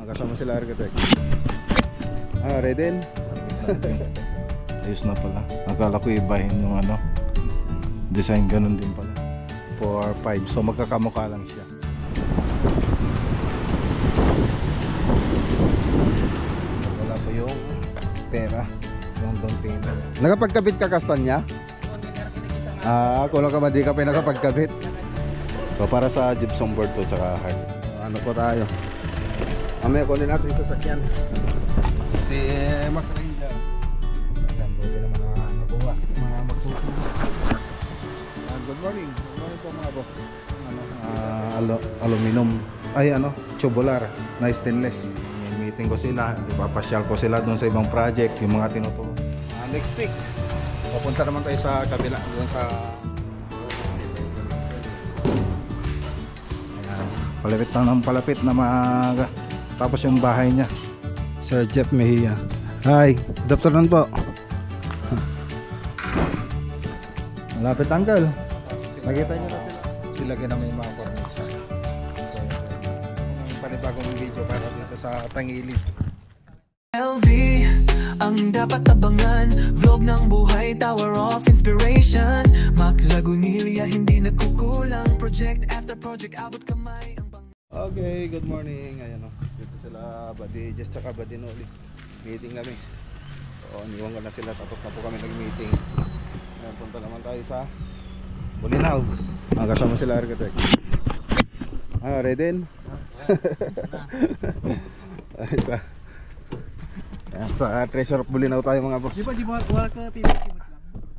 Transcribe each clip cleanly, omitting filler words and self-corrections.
Kasama sila architect. Ready? Ayos na pala. Akala ko ibahin yung ano, design ganun din pala. 4, 5. So magkakamukha lang siya. Wala pa yung pera. Yung down payment. Nakapagkabit ka kastanya? Kulang ka man, di ka pa nakapagkabit. So para sa gypsum board to tsaka hard. Ano po tayo? Mamaya kunin natin yung sasakyan. Si Mac Rayla. Buti naman nakuha. Mga magtutulong. Good morning. Good morning po mga boss. Aluminum. Ay tubular na stainless. May meeting ko sila. Ipapasyal ko sila doon sa ibang project. Yung mga tinuturo. Next week. Pupunta naman tayo sa kabila. Doon sa... Ayan. Palapit na tapos yung bahay niya. Sir Jeff Mejia. Hi, good afternoon po. Malapit uncle. Nakita nyo natin. Silagyan naman yung mga corners. So, panibagong video para dito sa Tangilid. LV, ang dapat abangan. Vlog ng buhay, tower of inspiration. Mac Lagunilla, hindi nagkukulang. Project after project, abot kamay. Okay, good morning. Ayan dito sila Buddy Jess tsaka Buddy Noli. Meeting kami. So, niwan ko na sila tapos na po kami nag-meeting. Ayan, punta naman tayo sa Bulinaw. Kasama sila architect. Ready? Sa Treasure of Bulinaw tayo mga boss. Di ba wala ka pinipilit lang?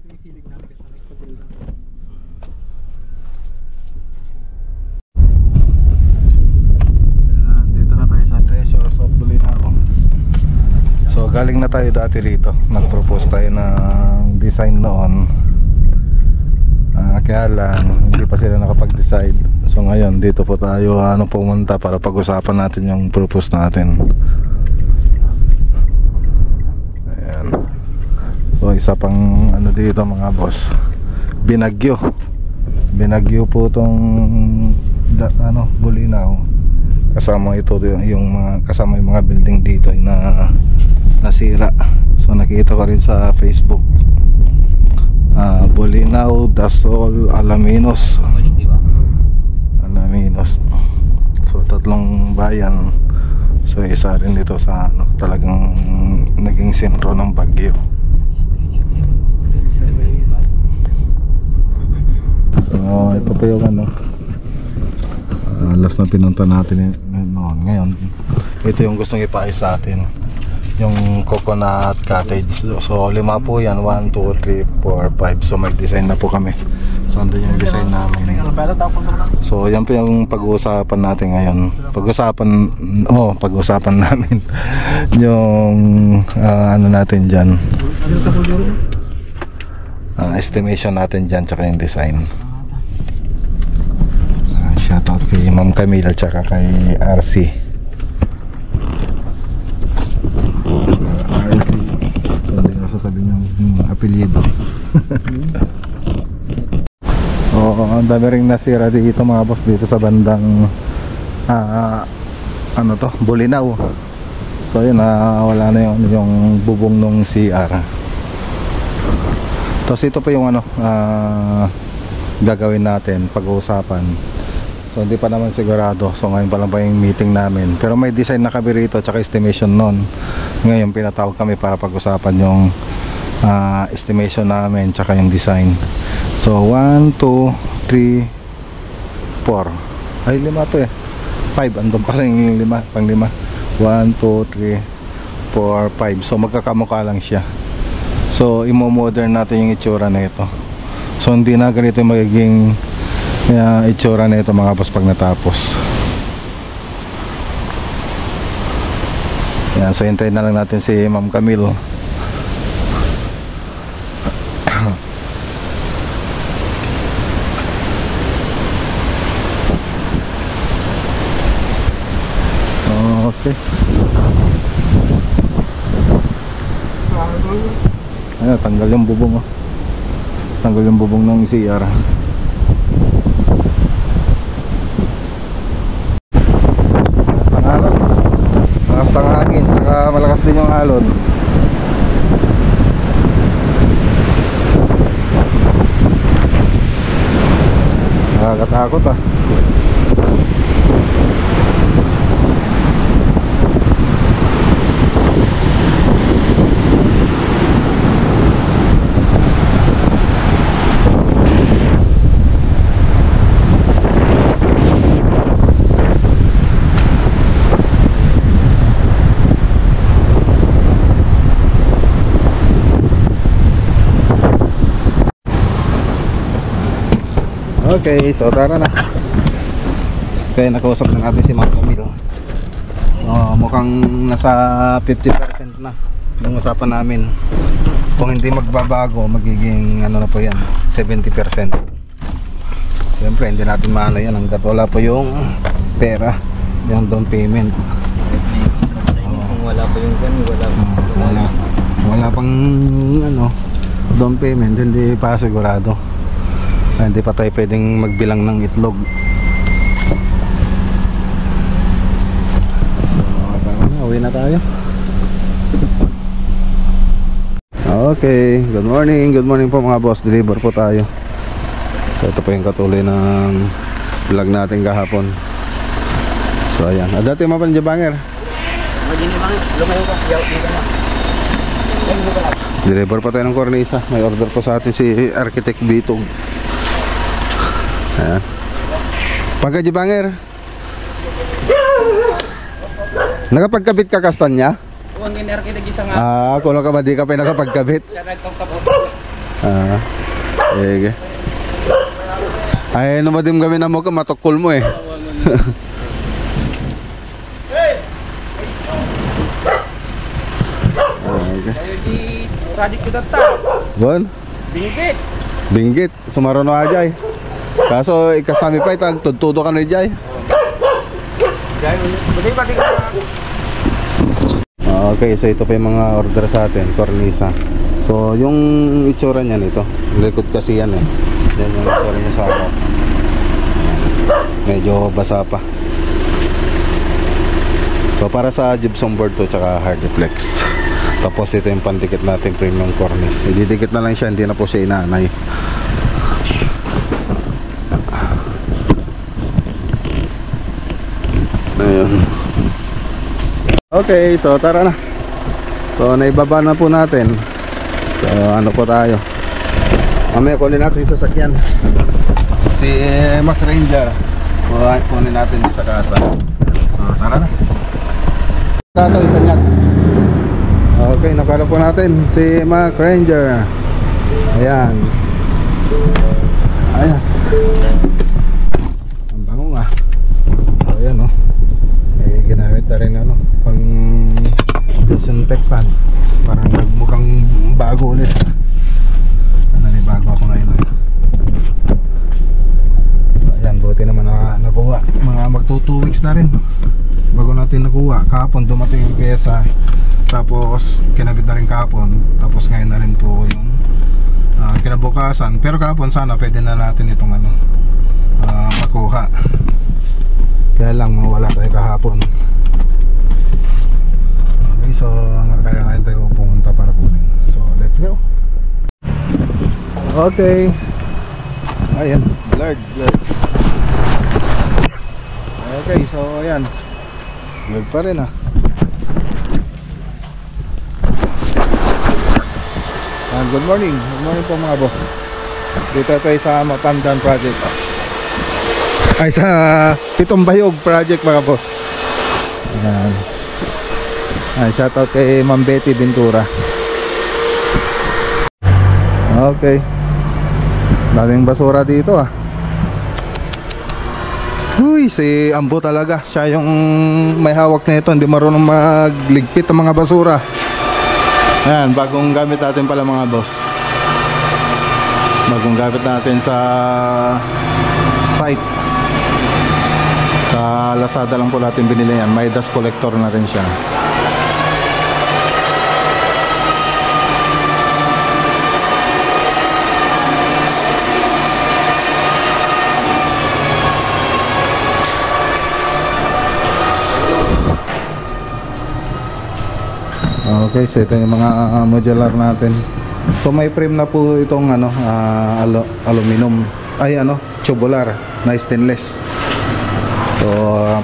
Pinisilig namin kasi next to build lang. Dito na tayo sa Treasure of Bulinaw. So galing na tayo dati rito. Nag-propose tayo ng design noon. Kaya lang hindi pa sila nakapag-decide. So ngayon dito po tayo pumunta para pag-usapan natin yung propose natin. Ayan. So isa pang dito mga boss, Binagyo po tong Bulinaw. Kasama ito yung mga building dito ay nasira. So nakita ko rin sa Facebook. Bulinaw, Dasol, Alaminos. So tatlong bayan. So isa rin dito sa talagang naging sentro ng bagyo. So ito pa yung last na pinunta natin ngayon. Ito yung gustong ipaayos sa atin, yung Coconut Cottage. So 5 po yan, 1, 2, 3, 4, 5. So may design na po kami. So andun yung design namin. So yan po yung pag-uusapan natin ngayon. Pag-uusapan namin yung natin dyan, estimation natin dyan tsaka yung design. Shoutout kay Ma'am Camille tsaka kay RC. So hindi ko sasabihin yung apelyido. So ang dami ring nasira dito mga boss, dito sa bandang Bulinaw. So yun, wala na yung bubong nung CR. Tapos ito pa yung gagawin natin, pag-uusapan. So hindi pa naman sigurado. So ngayon pa lang pa yung meeting namin. Pero may design na kami rito tsaka estimation nun. Ngayon pinatawag kami para pag-usapan yung estimation namin tsaka yung design. So 1, 2, 3, 4. Ay 5 to 5. Andun pala yung 5. Pang 5. 1, 2, 3, 4, 5. So magkakamukha lang siya. So imo-modern natin yung itsura na ito. So hindi na ganito yung magiging itsura na ito mga boss pag natapos. Yan, so hintayin na lang natin si Ma'am Camille. Okay. Ayan, tanggal yung bubong tanggal yung bubong ng CR. balot. Nakakatakot ah. Okay, so tara na. Okay, nakausap na natin si Ma'am Camilo. Mukhang nasa 50% na yung usapan namin. Kung hindi magbabago, magiging ano na po yan, 70%. Siyempre, hindi natin maano yan hanggat wala po yung pera, yung down payment. Kung wala pa yung wala pang ano, down payment, hindi pa sigurado. Hindi pa tayo pwedeng magbilang ng itlog. So, uwi na tayo. Okay, good morning po mga boss. Deliver po tayo. So ito po yung katuloy ng vlog natin kahapon. So ayan, dati mapan Jabanger. Deliver pa tayo ng cornisa. May order po sa atin si Architect Bitog. Ayan. Pagka Jabanger, nakapagkabit ka kastanya? Huwag yung architect isa nga. Kung ka ba di ka pa nakapagkabit? Siya nagtong-tapos. Sige. Ay, numadim kami na mo ka, matukol mo eh. Okay. Kayo di project ko data. Bon? Bingbit. Binggit, sumarono ajay. Kaso ikasami pa itag tudtudo ka na jay. Okay, so ito pa yung mga order sa atin, cornisa. So yung itsura niya nito, likod kasi yan eh. Yan yung itsura niya sa harap. Medyo basa pa. So para sa gypsum board to tsaka hard reflex. Tapos ito yung pandikit natin premium cornice. Ididikit na lang siya, hindi na po siya inaanay. Ayun. Okay, so tara na. So naibaba na po natin. So ano po tayo. Mamaya kunin natin yung sasakyan. Si Mac Ranger. Kunin natin sa kasa. So tara na. Tato yung kanyag. Okay, nakala po natin si Mac Ranger. Ayan. Ayan. Ang bango nga. So ayan o. Ginamit na rin ano, pang disinfectant. Parang nagmukhang bago ulit. Bago ako ngayon. Ayan, buti naman na nakuha. Mga magto 2 weeks na rin bago natin nakuha. Kahapon dumating yung pyesa, tapos kinabit na rin kahapon, tapos ngayon na rin po yung kinabukasan. Pero kahapon sana pwede na natin itong ano, makuha. Kaya lang wala tayo kahapon. Okay, so kaya ngayon tayo pumunta para kunin. So let's go. Okay. Ayan, blurred. Okay, so ayan, blurred pa rin good morning po mga boss. Dito tayo sa Mapandan Project. Ay, sa Pitong-Bayog Project mga boss. Ayan. Ay, shoutout kay Ma'am Betty Ventura. Okay. Daming basura dito Uy, si Ambo talaga. Siya yung may hawak nito. Hindi marunong magligpit ng mga basura. Ayan, bagong gamit natin pala mga boss. Bagong gamit natin sa site. Sa Lazada lang po natin binili yan. May dust collector na rin siya. Okay, so ito yung mga modular natin. So may frame na po itong aluminum, ay tubular na stainless. So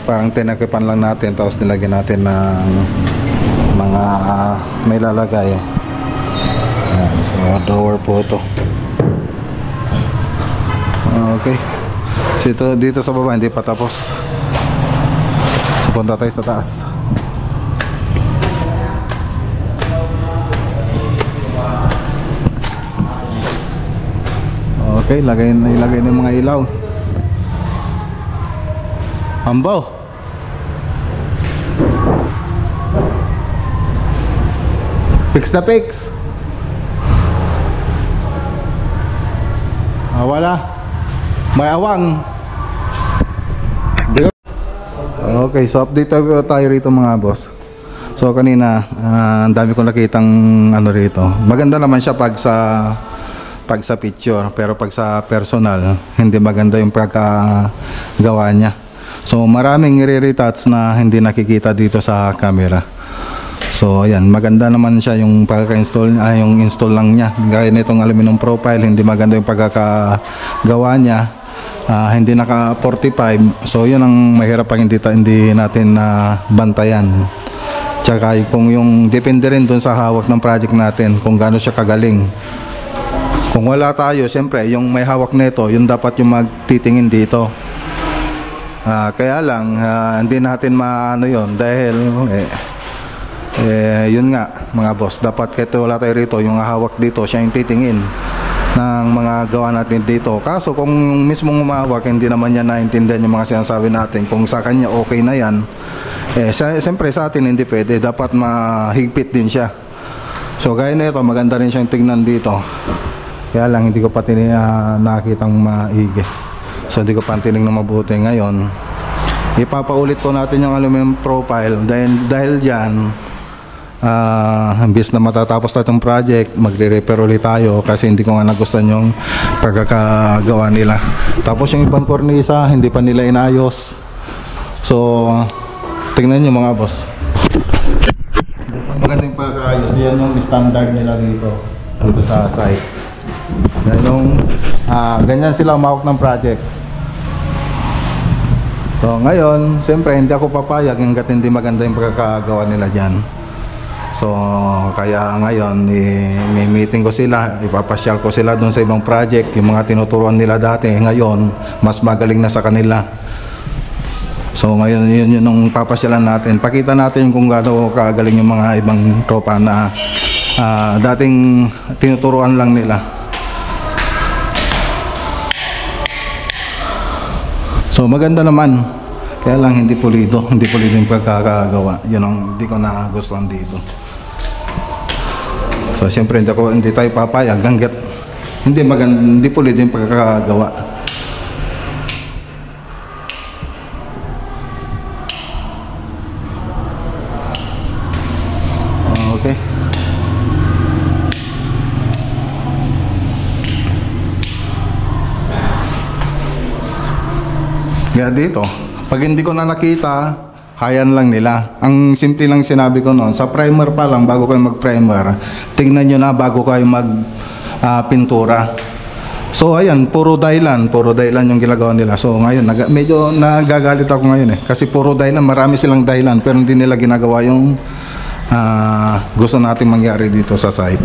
parang tinakipan lang natin, tapos nilagyan natin ng mga may lalagay. Ayan, so drawer po ito. Okay, so ito dito sa baba hindi pa tapos. So punta tayo sa taas. Okay, ilagay ng mga ilaw. Ambaw. Fix na fix. Wala. May awang. Okay, so update tayo rito mga boss. So kanina, ang dami kong nakitang rito. Maganda naman siya pag sa picture, pero pag sa personal hindi maganda yung pagkagawa niya. So maraming retouch na hindi nakikita dito sa camera. So ayan, maganda naman siya yung pagka-install niya, yung install lang niya. Gaya nitong aluminum profile, hindi maganda yung pagkakagawa niya. Hindi naka 45. So yun ang mahirap pag hindi natin bantayan. Tsaka kung yung depende rin dun sa hawak ng project natin kung gaano siya kagaling. Kung wala tayo, siyempre yung may hawak nito, yun dapat yung magtitingin dito. Kaya lang hindi natin maano yun dahil yun nga mga boss, dapat kahit wala tayo rito, yung hawak dito siya yung titingin ng mga gawa natin dito. Kaso kung yung mismong umahawak hindi naman niya naintindihan yung mga sinasabi natin, kung sa kanya okay na yan, siyempre sa atin hindi pwede, dapat mahigpit din siya. So gaya nito, maganda rin siyang tingnan dito. Kaya lang hindi ko pa nakitang maigi. So hindi ko pa tinignan mabuti. Ngayon ipapaulit po natin yung aluminum profile dahil dyan imbis na matatapos na itong project, magre-repair ulit tayo kasi hindi ko nga nagustuhan yung pagkakagawa nila. Tapos yung ibang kornisa hindi pa nila inayos. So tingnan nyo mga boss, magandang pagkakayos. Yan yung standard nila dito sa site. Ganyan sila umawak ng project. So ngayon, siyempre hindi ako papayag hanggat hindi maganda yung pagkakagawa nila dyan. So kaya ngayon may meeting ko sila, ipapasyal ko sila doon sa ibang project. Yung mga tinuturuan nila dati, ngayon mas magaling na sa kanila. So ngayon yun yung papasyalan natin. Pakita natin kung gaano kagaling yung mga ibang tropa na dating tinuturuan lang nila. So maganda naman, kaya lang hindi pulido yung pagkakagawa. Yun ang hindi ko nagustuhan dito. So siyempre hindi tayo papayag hanggat hindi pulido yung pagkakagawa. Okay. Kaya dito, pag hindi ko na nakita, hayan lang nila. Ang simple lang sinabi ko noon, sa primer pa lang, bago kayo mag-primer, tingnan nyo na bago kayo mag-pintura. So ayan, puro dahilan yung ginagawa nila. So ngayon, medyo nagagalit ako ngayon kasi puro dahilan, marami silang dahilan, pero hindi nila ginagawa yung gusto natin mangyari dito sa site.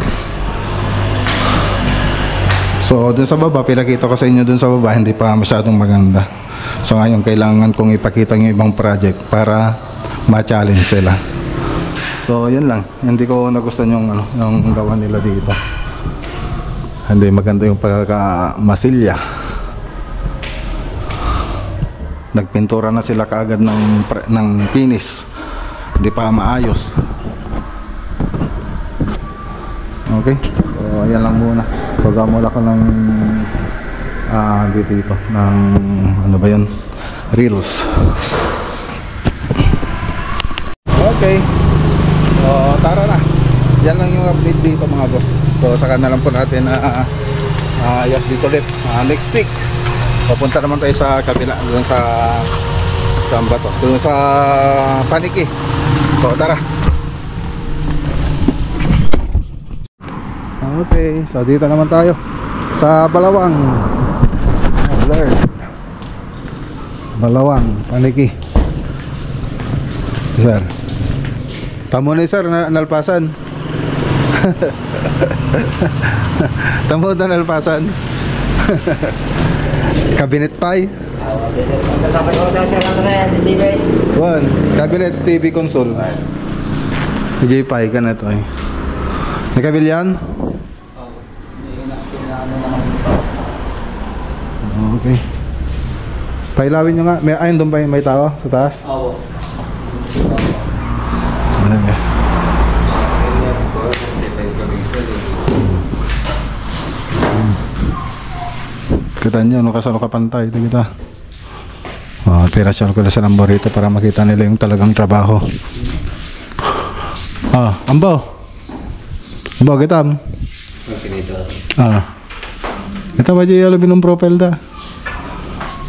So dun sa baba, pinakita ko sa inyo dun sa baba, hindi pa masyadong maganda. So ngayon kailangan kong ipakita yung ibang project para ma-challenge sila. So yun lang, hindi ko nagustuhan yung gawa nila dito. Hindi maganda yung pagkakamasilya. Nagpintura na sila kaagad ng finish, hindi pa maayos. Okay, so ayan lang muna. So gamula ko ng dito ng ano ba yun, reels. Okay, so tara na, yan lang yung update dito mga boss. So saka na lang po natin ayos dito ulit next week. Papunta naman tayo sa kabila, doon sa saan ba to? So sa Paniki. So tara. Okay, so dito naman tayo sa Balawang. Alert. Balawang, Paniki. Sir. Tamo ni sir na nalpasan. Tamo na nalpasan. Cabinet pie. One, cabinet TV console. DJ pie ka na to eh. Nakabil yan? Okay. Pailawin nyo nga. Ayun doon ba may tao sa taas? Oo. Okay. Kita nyo, kasalo ka pantay. Ito kita. Tirasyon ko na sa number rito para makita nila yung talagang trabaho. Ambo. Ambo, kita. Kita ba dyan yung aluminum profile da?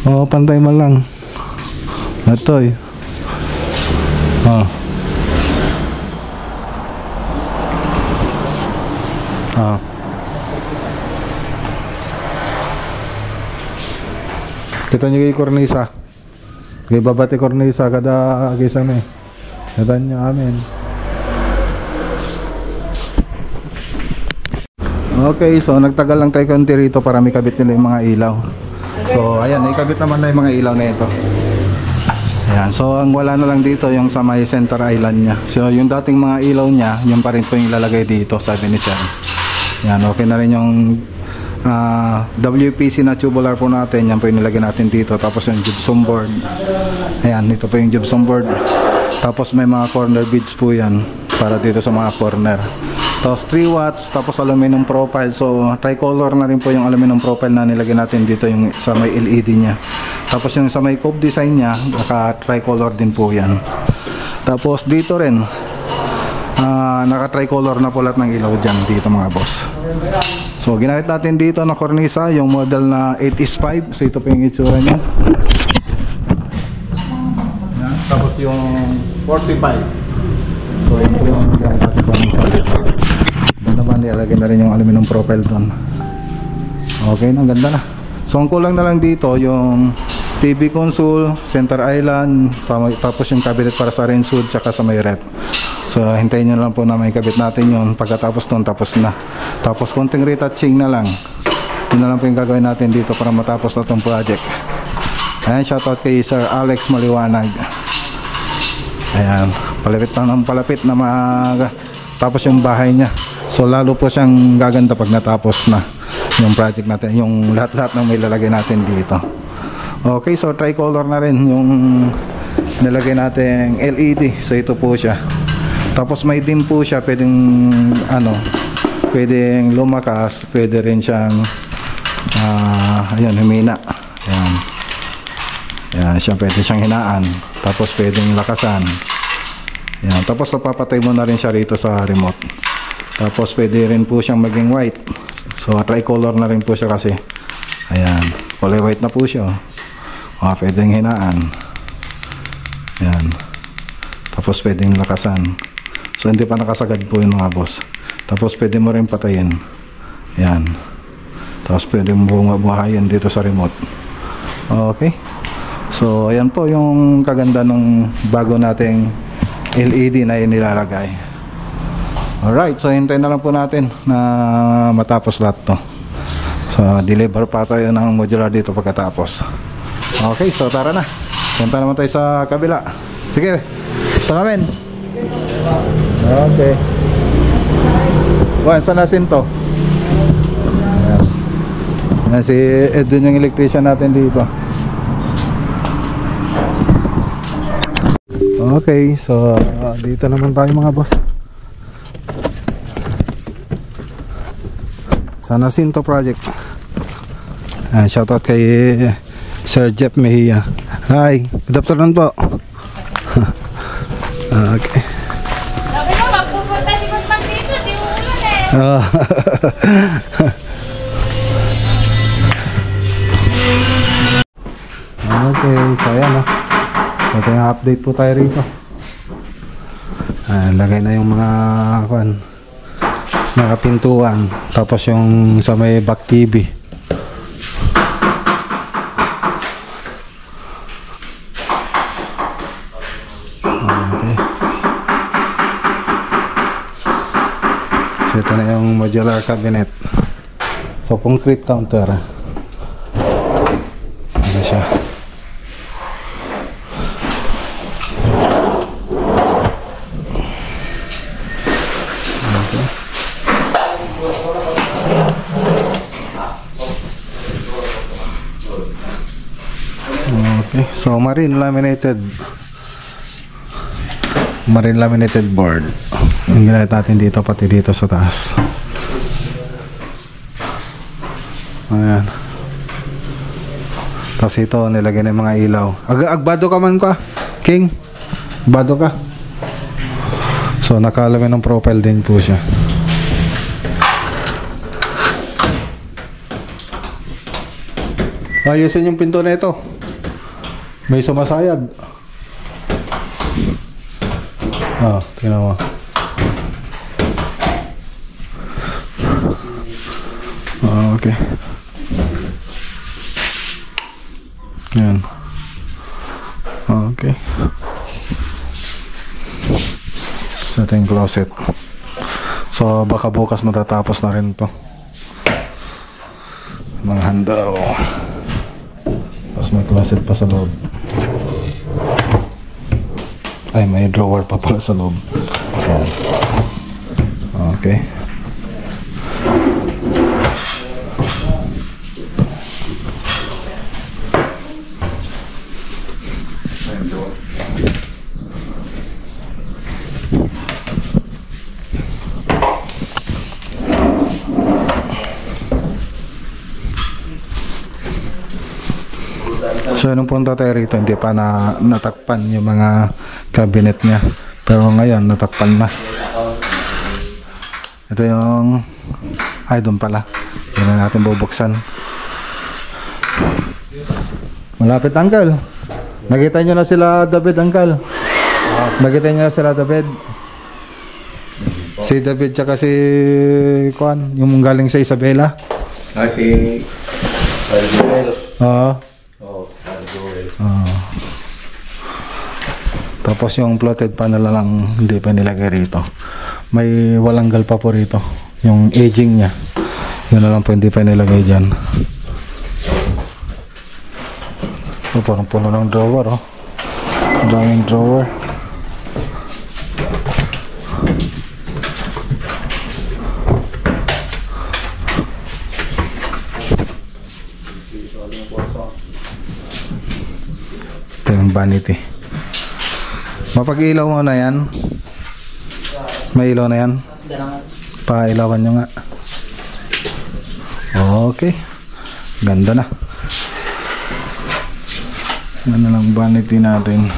Pantay man lang. Ito eh. Kita nyo kay kornisa. Kay babati kornisa kada kisame. Kita nyo amin. Okay, so nagtagal lang tayo konti rito para may kabit nila yung mga ilaw. So ayan, ikabit naman na yung mga ilaw na ito. Ayan, so ang wala na lang dito yung sa may center island nya. So yung dating mga ilaw nya, yung pa rin po yung ilalagay dito, sabi ni Sir. Ayan, okay na rin yung WPC na tubular po natin. Yan po yung nilagay natin dito. Tapos yung gypsum board. Ayan, ito po yung gypsum board. Tapos may mga corner beads po yan para dito sa mga corner. Tapos 3 watts, tapos aluminum profile. So tricolor na rin po yung aluminum profile na nilagay natin dito yung sa may LED nya. Tapos yung sa may cove design nya, naka tricolor din po yan. Tapos dito rin naka tricolor na po lahat ng ilaw dyan dito mga boss. So ginamit natin dito na kornisa, yung model na 8S5. So ito po yung itsura nya. Yan. Tapos yung 45. So yun po yung ginamit natin kornisa dito. Naman nilagay na rin yung aluminum profile doon. Okay na, ganda na. So ang kulang na lang dito yung TV console, center island, tapos yung cabinet para sa range hood tsaka sa may rep. So hintayin nyo lang po na may kabit natin yun. Pagkatapos doon, tapos na. Tapos konting retouching na lang. Yun na lang po yung gagawin natin dito para matapos na itong project. Ayan, shoutout kay Sir Alex Maliwanag. Ayan, palapit na ng palapit na tapos yung bahay niya. So lalo po siyang gaganda pag natapos na yung project natin, yung lahat-lahat ng may lalagay natin dito. Okay, so tricolor na rin yung nilagay natin LED. So ito po siya. Tapos may dim po siya, pwedeng pwedeng lumakas, pwede rin siyang ayan, humina. Ayan. Ayan, siya pwede siyang hinaan. Tapos pwedeng lakasan. Ayan, tapos napapatay mo na rin siya rito sa remote. Tapos pwede rin po siyang maging white. So tricolor na rin po siya kasi. Ayan, kulay white na po siya. Pwedeng hinaan. Ayan. Tapos pwedeng lakasan. So hindi pa nakasagad po yung mga boss. Tapos pwede mo rin patayin. Ayan. Tapos pwede mo buhayin dito sa remote. Okay. So ayan po yung kaganda ng bago nating LED na inilalagay. Alright, so hintayin na lang po natin na matapos lahat to. So deliver pa tayo ng modular dito pagkatapos. Okay, so tara na. Punta naman tayo sa kabila. Sige, takamin. Okay. Buwan, saan nasin to? Ayan, si Edwin yung electrician natin dito. Okay, so dito naman tayo mga boss. Sa Nasinto project. Shoutout kay Sir Jeff Mejia. Hi, good afternoon po. Okay. Sabi ko, magpupunta si Kusman dito, di ulan eh. Okay, so ayan o. Ito yung update po tayo rito. Lagay na yung mga nakapintuan. Tapos yung sa may back TV. Okay. So ito na yung modular cabinet. So concrete counter. Ano siya? Okay, so marine laminated board yung ginamit natin dito, pati dito sa taas. Ayan. Tapos ito nilagay ng mga ilaw. Agbado ka man ka, King, agbado ka. So nakalamin ng profile din po siya. Ayusin yung pinto na ito. May sumasayad. Tingnan mo. Okay. Yan. Okay. So ito yung closet. So baka bukas matatapos na rin to. Mga handle. Tapos may closet pa sa loob. Ay, may drawer pa pala sa loob. Ayan. Okay. So nung punta tayo rito, hindi pa natakpan yung mga cabinet niya. Pero ngayon, natakpan na. Ito yung... Ay, doon pala. Hindi na natin bubuksan. Malapit, Uncle. Nakita nyo na sila, David, Uncle. Nakita nyo na sila, David. Si David tsaka si... Kuan, yung galing sa Isabela. Si... Oo. Tapos yung floated panel lang hindi pa nilagay rito. May walanggal pa po rito. Yung aging nya, yun na lang po hindi pa nilagay dyan. So, parang puno ng drawer, oh. Daming drawer. Ito yung vanity. Mapag-ilaw mo na yan. May ilaw na yan. Pa-ilawan nyo nga. Okay. Ganda na. Ganda lang vanity natin.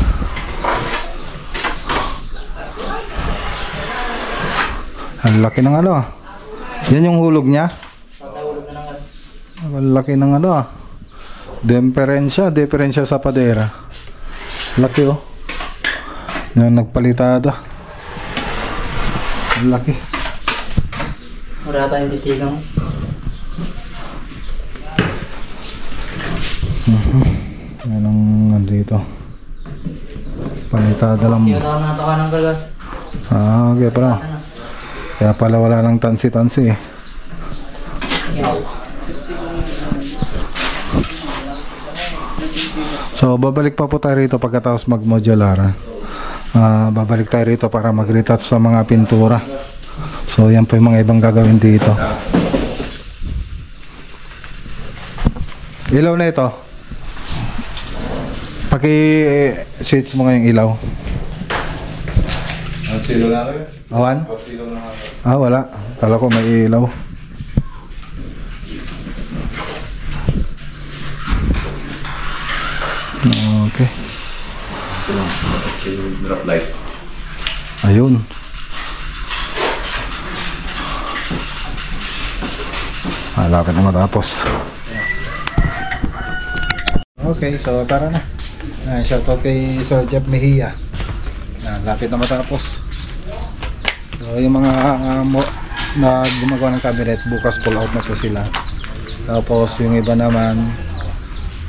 Ang laki ng ano. Yan yung hulog nya. Ang laki ng ano. Diferensya sa padera. Laki, oh. Yan, nagpalitada. Ang laki. Wala tayong titigang. Yan ang nandito. Palitada lang. Hindi ka nataka ng gagas. Okay pala. Kaya pala wala lang tansi-tansi eh. So babalik pa po tayo rito pagkatapos mag-modular. Babalik tayo rito para mag-retouch sa mga pintura. So yan po yung mga ibang gagawin dito. Ilaw na ito. Paki-switch mo ngayong ilaw. Silo na kayo? Awan? Silo na kayo? Wala. Kala ko may ilaw. Okay. Drop light. Ayun. Lapit na matapos. Okay, so tara na. Shoutout kay Sir Jeff Mejia. Lapit na matapos. So yung mga na gumagawa ng cabinet. Bukas pull out na po sila. Tapos yung iba naman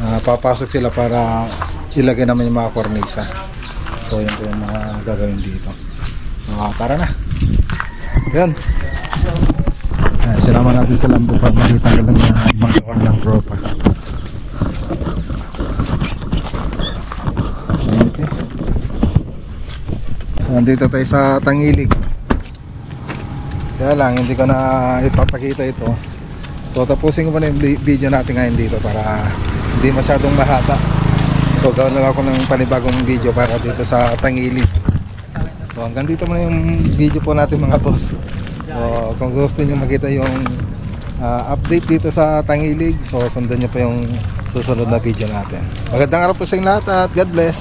papasok sila para ilagay naman yung mga kornisa. So yun po yung mga gagawin dito. So tara na. Yan. Sinama natin sa lambo para makita ka lang yung magawa ng tropa. Okay. So nandito tayo sa Tangilig. Kaya lang hindi ko na ipapakita ito. So tapusin ko muna yung video natin ngayon dito para hindi masyadong mahaba. So gawin na lang ako ng panibagong video para dito sa Tangilig. So hanggang dito muna yung video po natin mga boss. So kung gusto niyo makita yung update dito sa Tangilig, so sundan niyo pa yung susunod na video natin. Magandang araw po sa inyo lahat at God bless.